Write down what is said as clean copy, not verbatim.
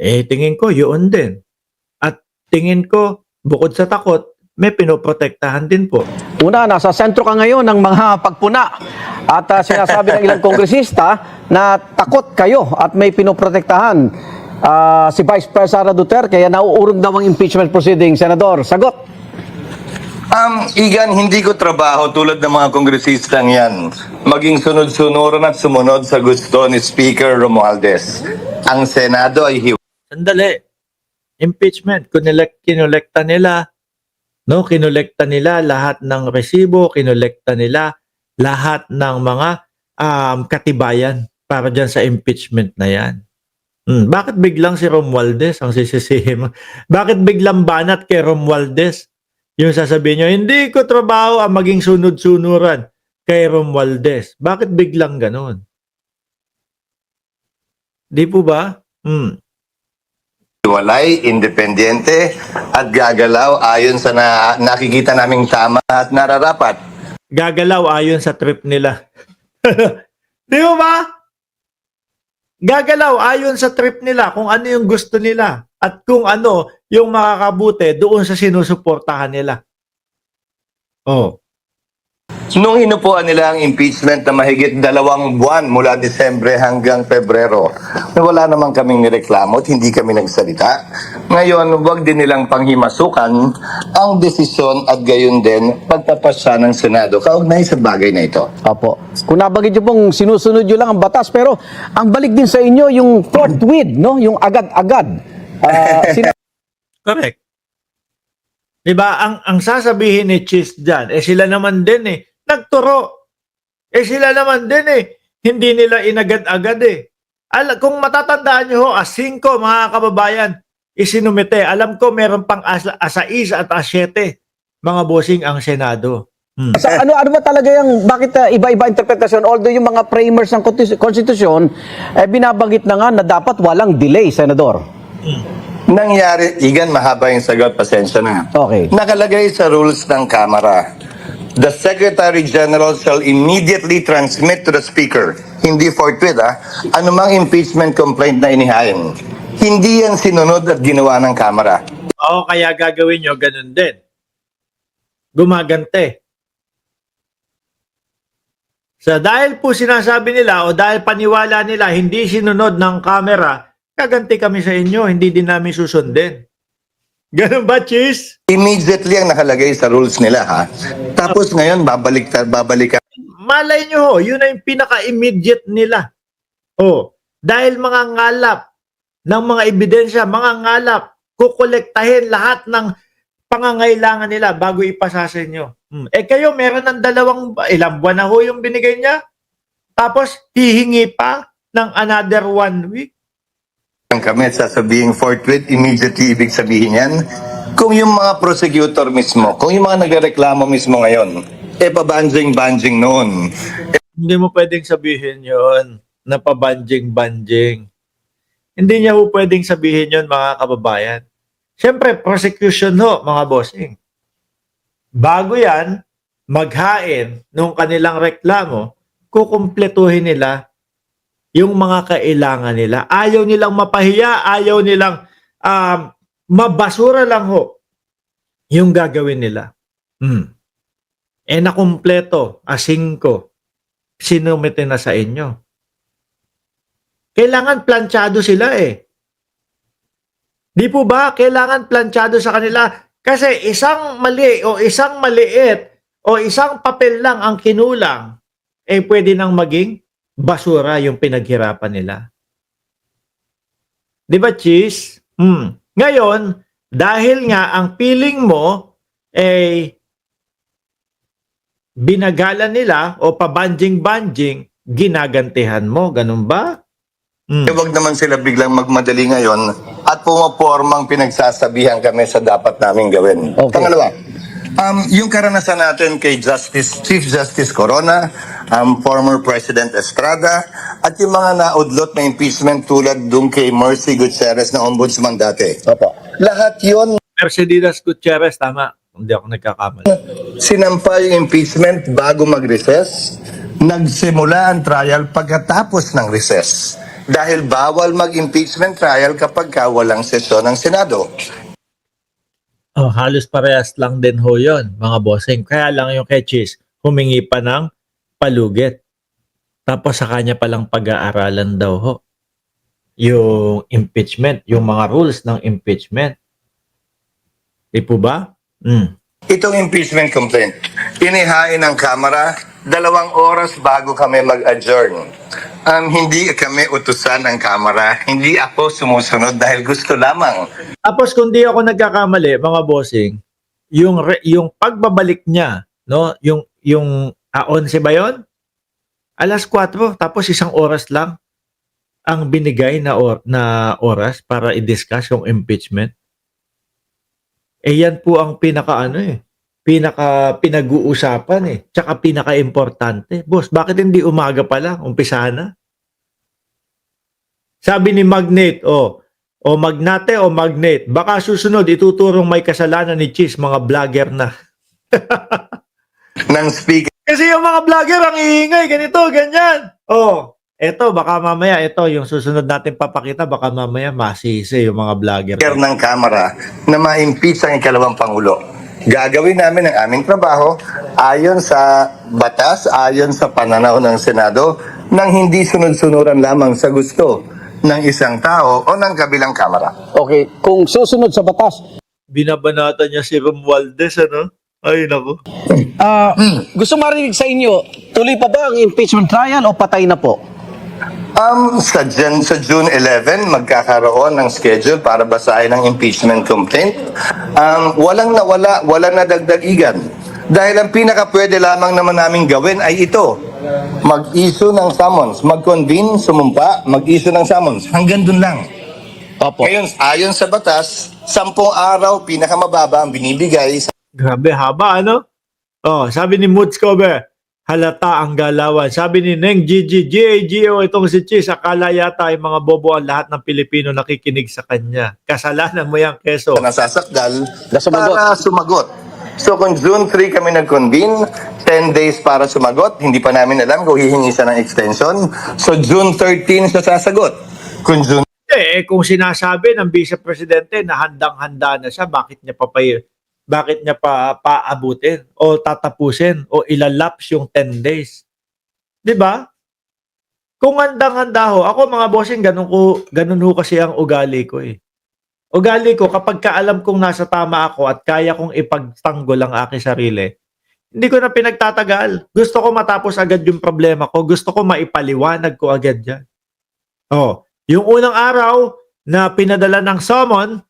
tingin ko yun din. At tingin ko, bukod sa takot, may pinoprotektahan din po. Una, nasa sentro ka ngayon ng mga pagpuna at sinasabi ng ilang kongresista na takot kayo at may pinoprotektahan si Vice President Sara Duterte kaya nauurong daw ang impeachment proceeding. Senador, sagot. Igan, hindi ko trabaho tulad ng mga kongresistang yan. Maging sunod-sunuran at sumunod sa gusto ni Speaker Romualdez. Ang Senado ay Sandali. Impeachment, kinolekta nila, no? Kinolekta nila lahat ng resibo, kinolekta nila lahat ng mga katibayan para dyan sa impeachment na yan. Bakit biglang si Romualdez ang sisisihin mo? Bakit biglang banat kay Romualdez? Yung sasabihin nyo, hindi ko trabaho ang maging sunod-sunuran kay Romualdez. Bakit biglang ganon? Di po ba? hiwalay, independente, at gagalaw ayon sa nakikita naming tama at nararapat. Gagalaw ayon sa trip nila. Di mo ba? Gagalaw ayon sa trip nila kung ano yung gusto nila at kung ano yung makakabuti doon sa sinusuportahan nila. Oh. Nung inupuan nila ang impeachment na mahigit 2 buwan mula Disyembre hanggang Pebrero, wala naman kaming nireklamo at hindi kami nagsalita. Ngayon, wag din nilang panghimasukan ang desisyon at gayon din pagpapasya ng Senado kaugnay sa bagay na ito. Opo. Kung nabagid nyo pong sinusunod nyo lang ang batas, pero ang balik din sa inyo yung forthwith, no? Yung agad-agad. Correct. Diba? Ang sasabihin ni Chis dyan, sila naman din nagturo. Sila naman din hindi nila inagad-agad kung matatandaan nyo 5 mga kababayan, isinumite. Alam ko meron pang asa 6 at 7 mga bossing ang Senado. Ano ba talaga yung, bakit iba-iba interpretasyon? Although yung mga framers ng konstitusyon, binabanggit na nga na dapat walang delay, Senador. Nangyari, Igan, mahaba yung sagot, pasensya na. Okay. Nakalagay sa rules ng Kamara, the Secretary General shall immediately transmit to the Speaker, hindi forthwith anumang impeachment complaint na inihain. Hindi yan sinunod at ginawa ng Kamara. Oo, kaya gagawin nyo ganun din. Gumagante. So dahil po sinasabi nila o dahil paniwala nila hindi sinunod ng Kamara, kaganti kami sa inyo, hindi din namin susundin. Ganun ba, Chis? Immediately ang nakalagay sa rules nila, Tapos ngayon, babalikan. Malay nyo yun na yung pinaka-immediate nila. Dahil mga ngalap ng mga ebidensya, mga ngalap, kukolektahin lahat ng pangangailangan nila bago ipasa sa inyo. Kayo, meron ng ilang buwan na yung binigay niya, tapos hihingi pa ng another 1 week. Kami sasabihin forthwith, immediately ibig sabihin yan. Kung yung mga prosecutor mismo, kung yung mga nagreklamo mismo ngayon, pabanjing-banjing noon. Hindi mo pwedeng sabihin yon na pabanjing-banjing. Hindi niya po pwedeng sabihin yon mga kababayan. Siyempre, prosecution mga bossing. Bago yan, maghain nung kanilang reklamo, kukumpletuhin nila yung mga kailangan nila. Ayaw nilang mapahiya, ayaw nilang mabasura lang yung gagawin nila. Nakumpleto, 5, sinumite na sa inyo. Kailangan planchado sila Di po ba? Kailangan planchado sa kanila. Kasi isang mali o isang maliit o isang papel lang ang kinulang, pwede nang maging basura yung pinaghirapan nila. Di ba, Chis? Ngayon, dahil nga ang piling mo binagalan nila o pabanjing-banjing, ginagantihan mo. Ganun ba? Huwag naman sila biglang magmadali ngayon at pumapormang pinagsasabihan kami sa dapat namin gawin. Okay. Pangalawa, yung karanasan natin kay Chief Justice Corona, former President Estrada, at yung mga naudlot na impeachment tulad dun kay Mercy Gutierrez na ombudsman dati. Opo. Lahat yon Mercedes Gutierrez, tama. Hindi ako nagkakamali. sinampa yung impeachment bago mag-recess, nagsimula ang trial pagkatapos ng recess. Dahil bawal mag-impeachment trial kapag walang sesyon ng Senado. Oh, halos parehas lang din ho yun, mga bossing. Kaya lang yung kay Cheese, humingi pa ng palugit. Tapos sa kanya palang pag-aaralan daw ho. Yung impeachment, yung mga rules ng impeachment. Di po ba? Itong impeachment complaint, inihain ng Kamara 2 oras bago kami mag-adjourn. Hindi kami utusan ng Kamara, hindi ako sumusunod dahil gusto lamang. Tapos kung di ako nagkakamali, mga bossing, yung pagbabalik niya, no, yung 11 ba 'yon? Alas 4, tapos 1 oras lang ang binigay na oras para i-discuss yung impeachment. Yan po ang pinaka pinag-uusapan tsaka pinaka-importante. Boss, bakit hindi umaga pa lang? Umpisa na. Sabi ni Magnate, o Magnate o Magnate, baka susunod ituturong may kasalanan ni Cheese, mga vlogger na. Ng speaker Kasi yung mga vlogger ang iingay, ganito, ganyan. Eto, baka mamaya, yung susunod natin papakita, baka mamaya masisi yung mga vlogger. ng Kamara na ma-impeach ang ikalawang Pangulo. Gagawin namin ang aming trabaho ayon sa batas, ayon sa pananaw ng Senado, nang hindi sunod-sunuran lamang sa gusto ng isang tao o ng kabilang Kamara. Okay, kung susunod sa batas, Binabanata niya si Romualdez, ano? Ay, naku. gusto marinig sa inyo, tuloy pa ba ang impeachment trial o patay na po? Sa June 11, magkakaroon ng schedule para basahin ang impeachment complaint. Walang nawala, walang nadagdagigan. Dahil ang pinaka-pwede lamang naman namin gawin ay ito. Mag-issue ng summons, mag-convene, sumumpa, mag-issue ng summons. Hanggang dun lang. Opo. Ngayon, ayon sa batas, 10 araw, pinakamababa ang binibigay sa Grabe, haba, ano? Sabi ni Moods Cover, halata ang galawan. Sabi ni Neng Gigi, GAGO, itong si Cheese, akala yata ay mga bobo ang lahat ng Pilipino nakikinig sa kanya. Kasalanan mo yung keso. nasasakdal Na sumagot. para sumagot. So kung June 3 kami nag-convene, 10 days para sumagot, hindi pa namin alam kung hihingi siya ng extension. So June 13 siya sasagot. Kung June Kung sinasabi ng Vice Presidente na handang-handa na siya, bakit niya pa paabutin o tatapusin o ilalaps yung 10 days? 'Di ba? Kung handang-handa ho, ako mga bossing, ganun ho kasi ang ugali ko Ugali ko, kapag kaalam kong nasa tama ako at kaya kong ipagtanggol ang aking sarili, hindi ko na pinagtatagal. Gusto ko matapos agad yung problema ko. Gusto ko maipaliwanag ko agad yan. Yung unang araw na pinadala ng summon,